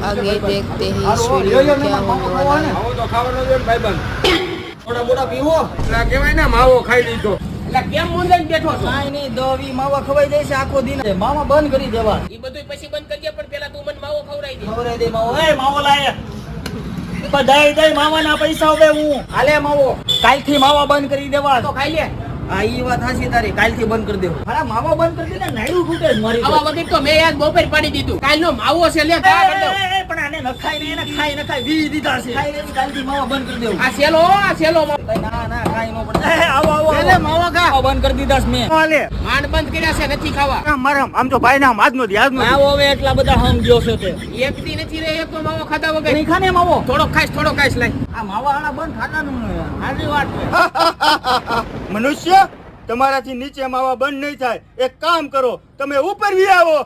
आगे देखते हैं इस वीडियो में क्या होने वाला है। માવો તો ખાવાનો છે ને ભાઈબંધ. થોડા મોટા પીવો એટલે કહેવાય ને માવો ખાઈ લીધો એટલે કેમ મુંજાઈને બેઠો છો? કાંઈ નહીં, દવી માવા ખવાઈ જાય છે આખો દિન. માવા બંધ કરી દેવા. ઈ બધું પછી બંધ કરજે, પણ પેલા તું મને માવો ખવડાવી દે. ખવડાવી દે માવો. એ માવો લાય. બધાય દઈ માવાના પૈસા હવે હું. હાલે માવો. કાલથી માવા બંધ કરી દેવા. તો ખાઈ લે. હા, ઈ વાત હાચી તારી. કાલથી બંધ કરી દેવું. હાલા માવા બંધ કરી દે ને, નાયડું તૂટે જ મારી. આવા વખત તો મેં આજ બપોર પાડી દીધું. કાલનો માવો છે લે ખા કરી દઉં. પણ આને નખાય ને, એને ખાઈ નખાય વી દીધા છે. ખાઈ લે, કાલથી માવા બંધ કરી દેવું. આ સેલો માવો. ના ના, ખાઈ નો પડે. આવો આવો લે માવો ખા. માવા બંધ કરી દીધા છે મેં. હાલે. માંડ બંધ કર્યા છે, નથી ખાવા. આમ તો ભાઈ નામ આજનો દી આજનો માવો હવે એટલા બધા સમજ્યો છે તે. એક દી નથી રે એક તો માવો ખાધા વગર. નહીં ખાને માવો. થોડો ખાઈશ લાય. આ માવા હાલા બંધ ખાતાનું નહીં. હારી વાત છે. મનુષ્ય તમારાથી નીચે માવા બંધ નહીં થાય. એક કામ કરો, તમે ઉપર વી આવો.